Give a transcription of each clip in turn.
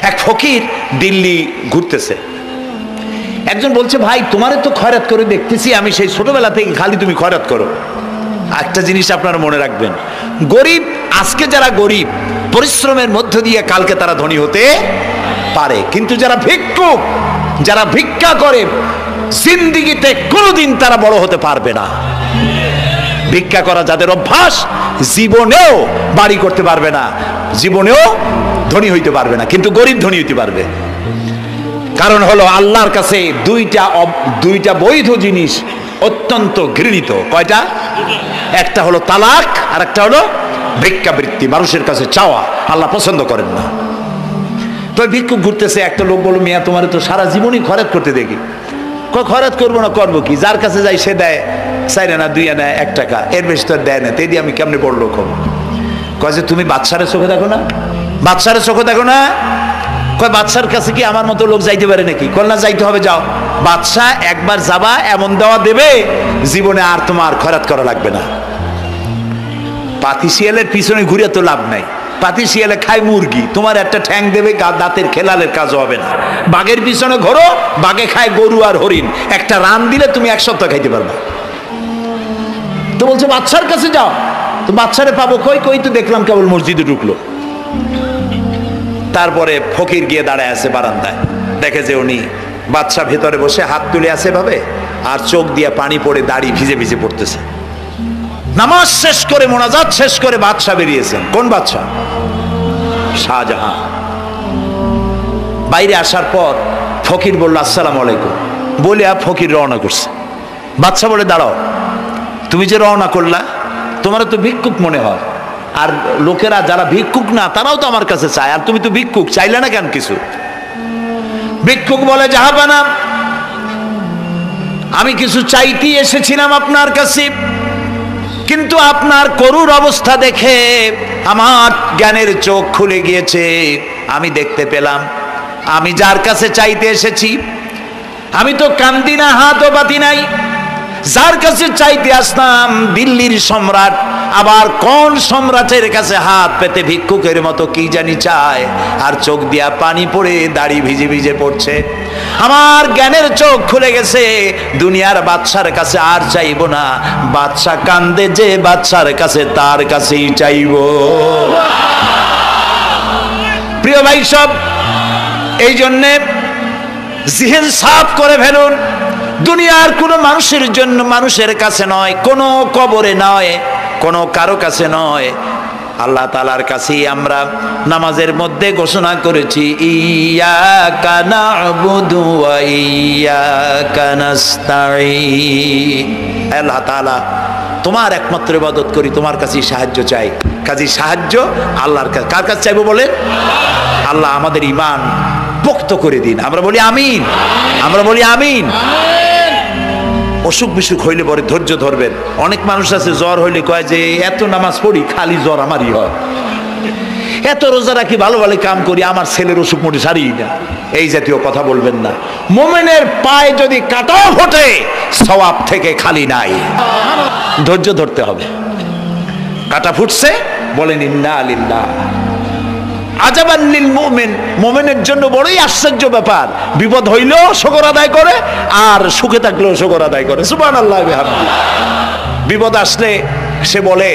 এক ফকির দিল্লি ঘুরতেছে, একজন বলছে ভাই তোমারে তো খয়রাত করে দেখতেছি আমি সেই ছোটবেলা থেকে, খালি তুমি খয়রাত করো। একটা জিনিস আপনারা মনে রাখবেন, গরিব আজকে যারা গরিব পরিশ্রমের মধ্য দিয়ে কালকে তারা ধনী হতে পারে, কিন্তু যারা ভিক্ষুক, যারা ভিক্ষা করে জিন্দেগিতে কোনোদিন তারা বড় হতে পারবে না। ভিক্ষা করা যাদের অভ্যাস জীবনেও বাড়ি করতে পারবে না, জীবনেও ধনী হইতে পারবে না, কিন্তু গরিব ধনী হইতে পারবে। কারণ হলো আল্লাহর কাছে দুইটা বৈধ জিনিস অত্যন্ত ঘৃণিত। কয়টা? একটা হলো তালাক আর একটা হলো ভিক্ষাবৃত্তি, মানুষের কাছে চাওয়া। আল্লাহ পছন্দ করেন না। তো ভিক্ষুক ঘুরতেছে, একটা লোক বলল মিয়া তোমার তো সারা জীবনই খরচ করতে দেখি। খরচ করবো না, করবো কি, যার কাছে যাই সে দেয় 4 আনা 2 আনা 1 টাকা, এর বেশি তো দেয় না, তেই দিয়ে আমি কেমনে বড় লোক হবো। কয় যে তুমি বাদশারে চোখে দেখো না, বাদশারে চোখে দেখো না। কয় বাদশার কাছে কি আমার মতো লোক যাইতে পারে নাকি? কল না যাইতে হবে, যাও। বাদশা একবার যাবা এমন দেওয়া দেবে জীবনে আর তোমার খয়রাত করা লাগবে না। পাতি শিয়ালের পিছনে ঘুরে তো লাভ নাই, পাতি শিয়ালে খায় মুরগি, তোমার একটা ঠ্যাং দেবে, দাঁতের খেলালের কাজ হবে না। বাঘের পিছনে ঘোরো, বাঘে খায় গরু আর হরিণ, একটা রান দিলে তুমি 1 সপ্তাহ খাইতে পারবে। তো বলছে বাদশার কাছে যাও। তো বাদশারে পাবো কই? কই তো দেখলাম কেবল মসজিদে ঢুকলো। তারপরে ফকির গিয়ে দাঁড়ায় আছে বারান্দায়, দেখে যে উনি বাদশা ভেতরে বসে হাত তুলে আছে ভাবে, আর চোখ দিয়ে পানি পড়ে দাড়ি ভিজে ভিজে পড়তেছে। নামাজ শেষ করে মোনাজাত শেষ করে বাদশা বেরিয়েছেন। কোন বাদশা? শাহজাহান। বাইরে আসার পর ফকির বলল আসসালামু আলাইকুম, বলে ফকির রওনা করছে। বাদশা বলে দাঁড়াও, তুমি যে রওনা করলা তোমার তো ভিক্ষুক মনে হয়, আর লোকেরা যারা ভিক্ষুক না তারাও তো আমার কাছে চায়, আর তুমি তো ভিক্ষুক, চাইলে না কেন কিছু? ভিক্ষুক বলে জাহাপানা, আমি কিছু চাইতে এসেছিলাম আপনার কাছে, কিন্তু আপনার করুণ অবস্থা দেখে আমার জ্ঞানের চোখ খুলে গিয়েছে। আমি দেখতে পেলাম আমি যার কাছে চাইতে এসেছি আমি তো কান্দি না, হাতও পাতি নাই। যার কাছে চাইতে আসলাম দিল্লির সম্রাট, আবার কোন সম্রাটের কাছে হাত পেতে ভিক্ষুকের মতো কি জানি চায়, আর চোখ দিয়া পানি পড়ে দাড়ি ভিজে ভিজে পড়ছে। আমার জ্ঞানের চোখ খুলে গেছে, দুনিয়ার বাদশার কাছে আর চাইব না। বাদশা কান্দে যে বাদশার কাছে, তার কাছেই চাইব। প্রিয় ভাই সব, এই জন্যে জিহ্ন সাফ করে ফেলুন। দুনিয়ার কোনো মানুষের জন্য, মানুষের কাছে নয়, কোনো কবরে নয়, কোনো কারো কাছে নয়, আল্লাহ তাআলার কাছেই আমরা নামাজের মধ্যে ঘোষণা করেছি ইয়াকা না'বুদু ওয়া ইয়াকা নাস্তাঈন। আল্লাহ তাআলা তোমার একমাত্র ইবাদত করি, তোমার কাছেই সাহায্য চাই। কাজেই সাহায্য আল্লাহর কাছে। কার কাছে চাইবো বলেন? আল্লাহ আমাদের ঈমান পোক্ত করে দিন। আমরা বলি আমিন, আমরা বলি আমিন। অসুখ বিসুখ হইলে পরে ধৈর্য ধরবেন। অনেক মানুষ আছে জ্বর হইলে কয় যে এত নামাজ পড়ি খালি জ্বর আমারই হয়, এত রোজা রাখি, ভালো ভালো কাম করি, আমার ছেলের অসুখ মোটে সারি না। এই জাতীয় কথা বলবেন না। মুমিনের পায়ে যদি কাঁটাও ফোটে সওয়াব থেকে খালি নাই, ধৈর্য ধরতে হবে। কাঁটা ফুটছে বলেন ইন্না লিল্লাহ। আজাবান লিল মুমিন, মুমিনের জন্য বড়ই আশ্চর্য ব্যাপার, বিপদ হইলেও শুকর আদায় করে আর সুখে থাকলেও শুকর আদায় করে। সুবহানাল্লাহ বিহামদিহি। বিপদ আসলে সে বলে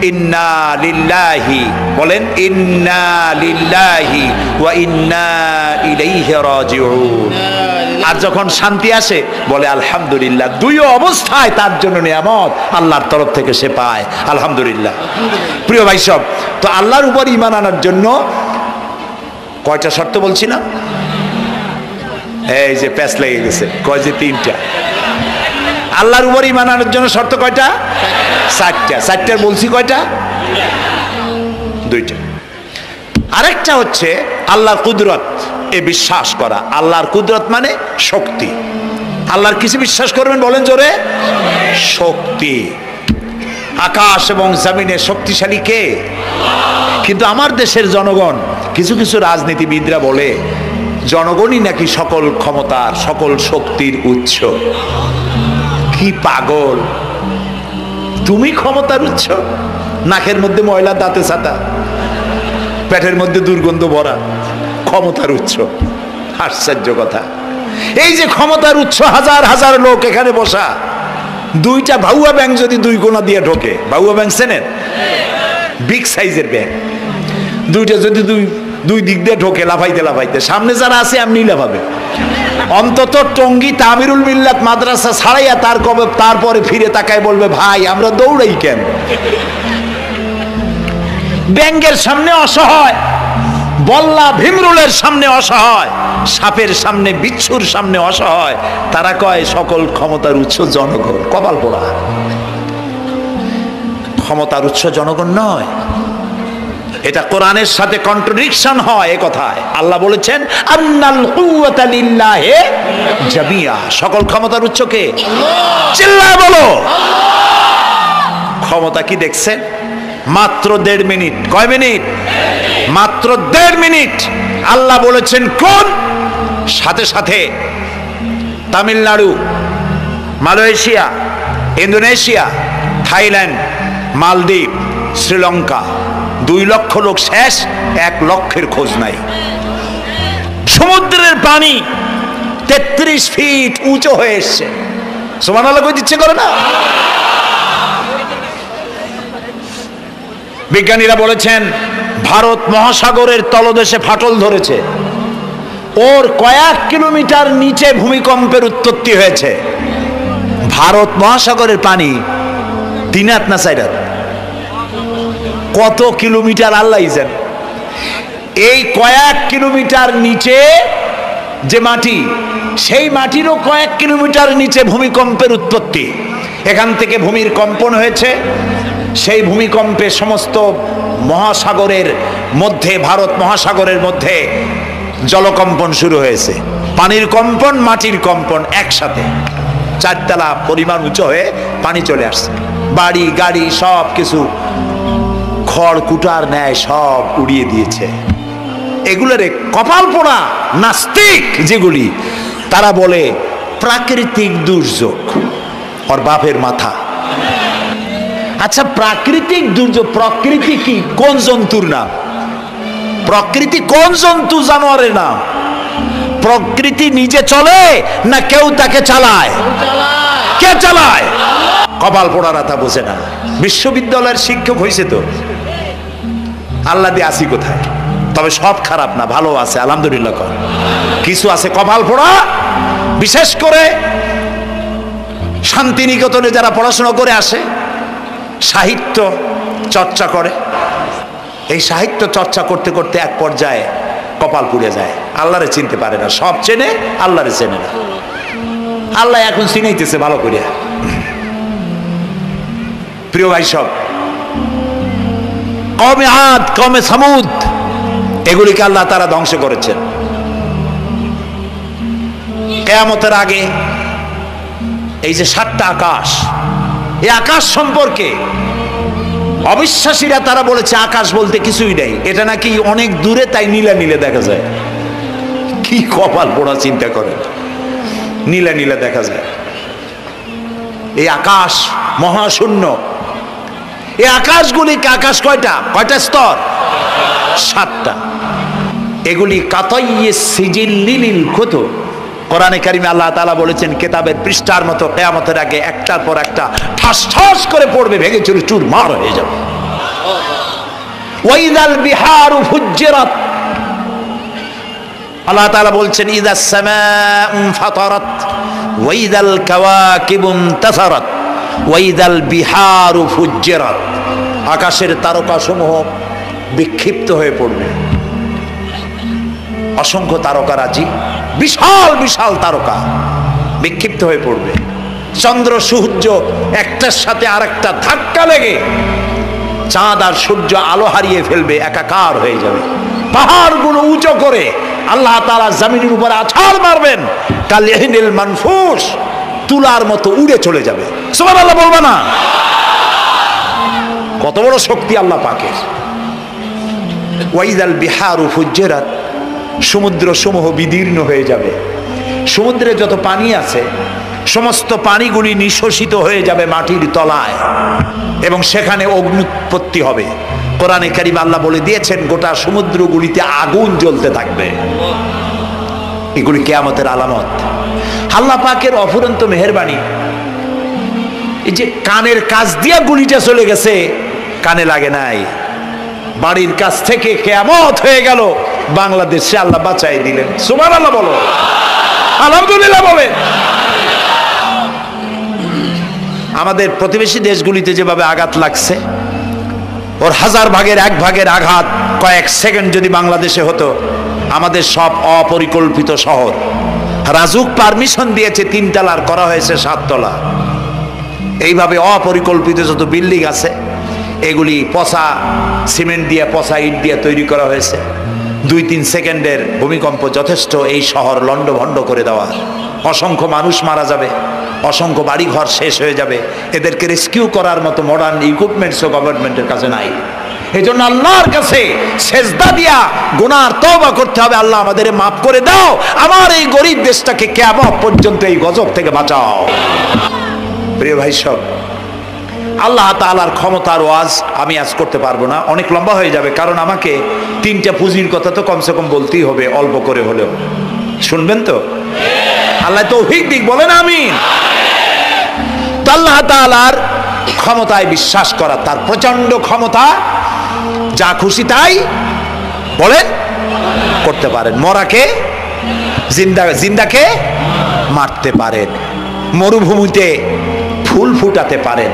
ইন্না লিল্লাহি, বলেন ইন্না লিল্লাহি ওয়া ইন্না ইলাইহি রাজিউন। আর যখন শান্তি আসে বলে আলহামদুলিল্লাহ। দুই অবস্থায় তার জন্য নিয়ামত আল্লাহর তরফ থেকে সে পায়, আলহামদুলিল্লাহ। প্রিয় ভাই সব, তো আল্লাহর উপর ঈমান আনার জন্য কয়টা শর্ত বলছিলাম? এই যে প্যাচ লেগে গেছে, কয় যে 3টা। আল্লাহর উপর ঈমান আনার জন্য শর্ত কয়টা? 4টা। 4টার বলছি কয়টা? 2টা। আরেকটা হচ্ছে আল্লাহর কুদরত, এ বিশ্বাস করা। আল্লাহর কুদরত মানে শক্তি। আল্লাহর কিছু বিশ্বাস করবেন বলেন জোরে? শক্তি। আকাশ এবং জমিনে শক্তিশালী কে? কিন্তু আমার দেশের জনগণ, কিছু কিছু রাজনীতিবিদরা বলে জনগণই নাকি সকল ক্ষমতার, সকল শক্তির উৎস। কি পাগল! তুমি ক্ষমতার উৎস? নাকের মধ্যে ময়লা, দাঁতে ছাতা, পেটের মধ্যে দুর্গন্ধ ভরা, ক্ষমতার উৎস। আশ্চর্য কথা, এই যে ক্ষমতার উৎস, হাজার হাজার লোক এখানে বসা, দুইটা ভাউয়া ব্যাংক যদি দুই কোণা দিয়ে ঢোকে, ভাউয়া ব্যাংক চেনেন? বিগ সাইজের ব্যাংক, দুইটা যদি দুই দিক দিয়ে ঢোকে লাফাইতে লাফাইতে, সামনে যারা আছে এমনি লাফাবে। অন্তত টঙ্গী তামিরুল মিল্লাত মাদ্রাসা ছাড়াইয়া তারপরে ফিরে তাকায় বলবে, ভাই আমরা দৌড়াই কেন? ব্যাংকের সামনে অসহায়, বল্লা ভীমরুলের সামনে অসহায়, সাপের সামনে বিচ্ছুর সামনে অসহায়, তারা কয় সকল ক্ষমতার উৎস জনগণ। কপাল পোড়া, ক্ষমতার উৎস জনগণ নয়। এটা কোরআনের সাথে কন্ট্রাডিকশন হয় এ কথায়। আল্লাহ বলেছেন আন্নাল কুওয়াতা লিল্লাহি জামিয়া, সকল ক্ষমতার উৎস কে? চিল্লায় বলো। ক্ষমতা কি দেখছেন? মাত্র 1.5 মিনিট। কয় মিনিট? মাত্র 1.5 মিনিট। আল্লাহ বলেছেন কোন? সাথে সাথে তামিলনাড়ু, মালয়েশিয়া, ইন্দোনেশিয়া, থাইল্যান্ড, মালদ্বীপ, শ্রীলঙ্কা, 2 লক্ষ লোক শেষ, 1 লক্ষের খোঁজ নাই। সমুদ্রের পানি 33 ফিট উঁচু হয়ে এসছে। সুবহানাল্লাহ কই দিচ্ছে করে না? বিজ্ঞানীরা বলেছেন ভারত মহাসাগরের তলদেশে ফাটল ধরেছে, ওর কয়েক কিলোমিটার নিচে ভূমিকম্পের উৎপত্তি হয়েছে। ভারত মহাসাগরের পানি 3 হাত না 4 হাত, কত কিলোমিটার আল্লাহই জানে। এই কয়েক কিলোমিটার নিচে যে মাটি, সেই মাটিরও কয়েক কিলোমিটার নিচে ভূমিকম্পের উৎপত্তি। এখান থেকে ভূমির কম্পন হয়েছে, সেই ভূমিকম্পে সমস্ত মহাসাগরের মধ্যে, ভারত মহাসাগরের মধ্যে জলকম্পন শুরু হয়েছে। পানির কম্পন, মাটির কম্পন একসাথে 4 তলা পরিমাণ উঁচু হয়ে পানি চলে আসছে। বাড়ি গাড়ি সব কিছু খড় কুটার ন্যায় সব উড়িয়ে দিয়েছে। এগুলোরে কপাল পোড়া নাস্তিক যেগুলি, তারা বলে প্রাকৃতিক দুর্যোগ। ওর বাপের মাথা। আচ্ছা, প্রাকৃতিক দুর্যোগ, প্রকৃতি কি? কোন জন্তুর নাম? প্রকৃতি কোন জন্তু জানোয়ারের নাম? প্রকৃতি নিজে চলে না কেউ তাকে চালায়? কে চালায়? কপাল পোড়ারা তা বোঝে না। বিশ্ববিদ্যালয়ের শিক্ষক হয়েছে তো, আল্লাহ দিয়ে আসি কোথায়? তবে সব খারাপ না, ভালো আছে আলহামদুলিল্লাহ। কিছু আছে কপাল পোড়া, বিশেষ করে শান্তিনিকেতনে যারা পড়াশোনা করে আসে, সাহিত্য চর্চা করে, এই সাহিত্য চর্চা করতে করতে এক পর্যায়ে কপাল পুড়ে যায়, আল্লাহরে চিনতে পারে না। সব চেনে, আল্লাহরে চেনে না। আল্লাহ এখন চিনাইতেছে ভালো করে। প্রিয় ভাই সব, কওমে আদ, কওমে সামুদ, এগুলিকে আল্লাহ তারা ধ্বংস করেছেন। কিয়ামতের আগে এই যে 7টা আকাশ, এই আকাশ সম্পর্কে অবিশ্বাসীরা তারা বলেছে আকাশ বলতে কিছুই নেই, এটা নাকি অনেক দূরে, তাই নীলা নীলে দেখা যায়। কি কপাল পোড়া চিন্তা করেন, নীলা নীলা দেখা যায়। এই আকাশ মহাশূন্য। এই আকাশগুলিকে, আকাশ কয়টা স্তর? 7টা। এগুলি কাতাইয়ে সিজিল্লিল কুতুব। কোরআনে কারিমে আল্লাহ তাআলা বলেছেন কিতাবের পৃষ্ঠার মতো কিয়ামতের আগে একটার পর একটা ঠাস ঠাস করে পড়বে, ভেঙে চুরমার হয়ে যাবে। ওয়াইদাল বিহারু ফুজ্জিরাত, আল্লাহ তাআলা বলছেন ইদাস সামাউ ফাতারাত ওয়াইদাল কাওয়াকিবু ইনতাসারাত ওয়াইদাল বিহারু ফুজ্জিরাত। আকাশের তারকাসমূহ বিক্ষিপ্ত হয়ে পড়বে। অসংখ্য তারকারাজি, বিশাল বিশাল তারকা বিক্ষিপ্ত হয়ে পড়বে। চন্দ্র সূর্য একটার সাথে আরেকটা ধাক্কা লেগে চাঁদ আর সূর্য আলো হারিয়ে ফেলবে, একাকার হয়ে যাবে। পাহাড়গুলো উঁচু করে আল্লাহ তাআলা জমিনের উপরে আছাড় মারবেন, কালিহিনিল মানফুস, তুলার মতো উড়ে চলে যাবে। সুবহানাল্লাহ বলবা না? কত বড় শক্তি আল্লাহ পাকের। ওয়াইদাল বিহারু ফুজ্জিরাত, সমুদ্র সমূহ বিদীর্ণ হয়ে যাবে। সমুদ্রে যত পানি আছে সমস্ত পানিগুলি নিঃশোষিত হয়ে যাবে মাটির তলায়, এবং সেখানে অগ্নুৎপত্তি হবে। কোরআনে কারিমে আল্লাহ বলে দিয়েছেন গোটা সমুদ্রগুলিতে আগুন জ্বলতে থাকবে। এগুলি কিয়ামতের আলামত। আল্লাহ পাকের অফুরন্ত মেহেরবানি। এই যে কানের কাছ দিয়া গুলিটা চলে গেছে, কানে লাগে নাই, বাড়ির কাছ থেকে কিয়ামত হয়ে গেল, বাংলাদেশে আল্লাহ বাঁচাই দিলেন। সুবহানাল্লাহ বলো, আলহামদুলিল্লাহ বলেন। আমাদের প্রতিবেশী দেশগুলিতে যেভাবে আঘাত লাগছে, ওর 1000 ভাগের 1 ভাগের আঘাত কয়েক সেকেন্ড যদি বাংলাদেশে হতো, আমাদের সব অপরিকল্পিত শহর, রাজুক পারমিশন দিয়েছে 3 তলার, করা হয়েছে 7 তলা। এইভাবে অপরিকল্পিত যত বিল্ডিং আছে এগুলি পচা সিমেন্ট দিয়ে, পচা ইট দিয়ে তৈরি করা হয়েছে। 2-3 সেকেন্ডের ভূমিকম্প যথেষ্ট এই শহর লন্ডভন্ড করে দেওয়ার। অসংখ্য মানুষ মারা যাবে, অসংখ্য বাড়িঘর শেষ হয়ে যাবে। এদেরকে রেস্কিউ করার মতো মডার্ন ইকুইপমেন্টসও গভর্নমেন্টের কাছে নাই। এই জন্য আল্লাহর কাছে সেজদা দিয়া গুনার তওবা করতে হবে, আল্লাহ আমাদের মাফ করে দাও, আমার এই গরিব দেশটাকে কিয়ামত পর্যন্ত এই গজব থেকে বাঁচাও। প্রিয় ভাই সব, আল্লাহ তাআলার ক্ষমতার ওয়াজ আমি আজ করতে পারবো না, অনেক লম্বা হয়ে যাবে, কারণ আমাকে 3টা পুঁজির কথা তো কমসে কম বলতেই হবে, অল্প করে হলেও। শুনবেন তো? আল্লাহ তৌফিক দিক, বলেন আমিন। তো আল্লাহ তাআলার ক্ষমতায় বিশ্বাস করা, তার প্রচন্ড ক্ষমতা, যা খুশি তাই বলেন করতে পারেন। মরাকে জিন্দাকে মারতে পারেন, মরুভূমিতে ফুল ফুটাতে পারেন।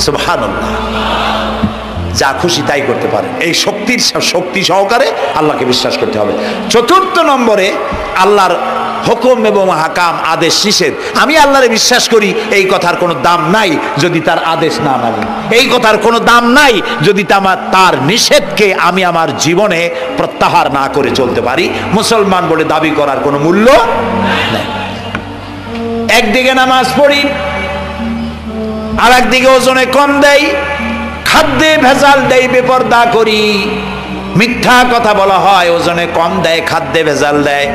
সুবহানাল্লাহ, যা খুশি তাই করতে পারেন। এই শক্তি সহকারে আল্লাহকে বিশ্বাস করতে হবে। 4 নম্বরে আল্লাহর হুকুম এবং হাকাম, আদেশ নিষেধ। আমি আল্লাহরে বিশ্বাস করি, এই কথার কোনো দাম নাই যদি তার আদেশ না মানি, এই কথার কোনো দাম নাই যদি তার নিষেধকে আমি আমার জীবনে প্রত্যাহার না করে চলতে পারি। মুসলমান বলে দাবি করার কোনো মূল্য নেই। একদিকে নামাজ পড়ি, আর একদিকে ওজনে কম দেয়, খাদ্যে ভেজাল দেয়, বেপরদা করি, মিথ্যা কথা বলা হয়, ওজনে কম দেয়, খাদ্যে ভেজাল দেয়,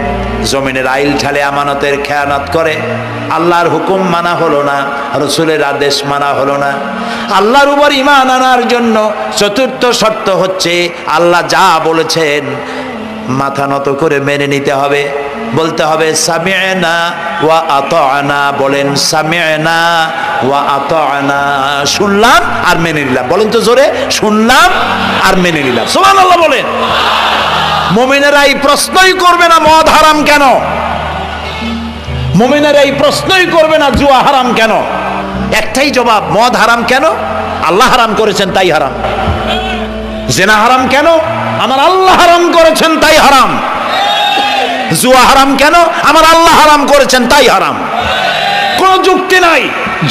জমিনের আইল ঠালে, আমানতের খেয়ানত করে, আল্লাহর হুকুম মানা হলো না, রাসূলের আদেশ মানা হলো না। আল্লাহর উপর ঈমান আনার জন্য 4র্থ শর্ত হচ্ছে আল্লাহ যা বলেছেন মাথা নত করে মেনে নিতে হবে, বলতে হবে সামি'না ওয়া আতা'না। বলেন সামি'না ওয়া আতা'না, শুনলাম আর মেনে নিলাম। বলেন তো জোরে, শুনলাম আর মেনে নিলাম। সুবহানাল্লাহ বলেন। মুমিনেরা এই প্রশ্নই করবে না মদ হারাম কেন, মুমিনেরা এই প্রশ্নই করবে না জুয়া হারাম কেন। একটাই জবাব, মদ হারাম কেন? আল্লাহ হারাম করেছেন তাই হারাম। জিনা হারাম কেন? আমার আল্লাহ হারাম করেছেন তাই হারাম। জুয়া হারাম কেন? আমার আল্লাহ হারাম করেছেন তাই হারাম। কোন যুক্তি নাই।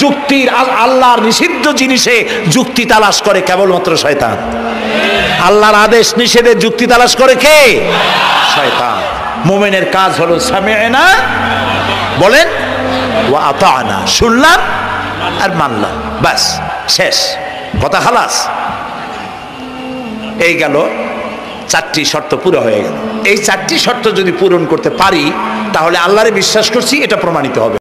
যুক্তির, আল্লাহর নিষিদ্ধ জিনিসে যুক্তি তালাশ করে কেবলমাত্র শয়তান। আল্লাহর আদেশ নিষেধে যুক্তি তালাশ করে কে? শয়তান। মুমিনের কাজ হলো সামি'না, বলেন, ওয়া আতা'না, শুনলাম আর মানলাম, বাস, শেষ কথা, খালাস। এই গেল 4টি শর্ত পুরো হয়ে গেল। এই 4টি শর্ত যদি পূরণ করতে পারি তাহলে আল্লাহরে বিশ্বাস করছি এটা প্রমাণিত হবে।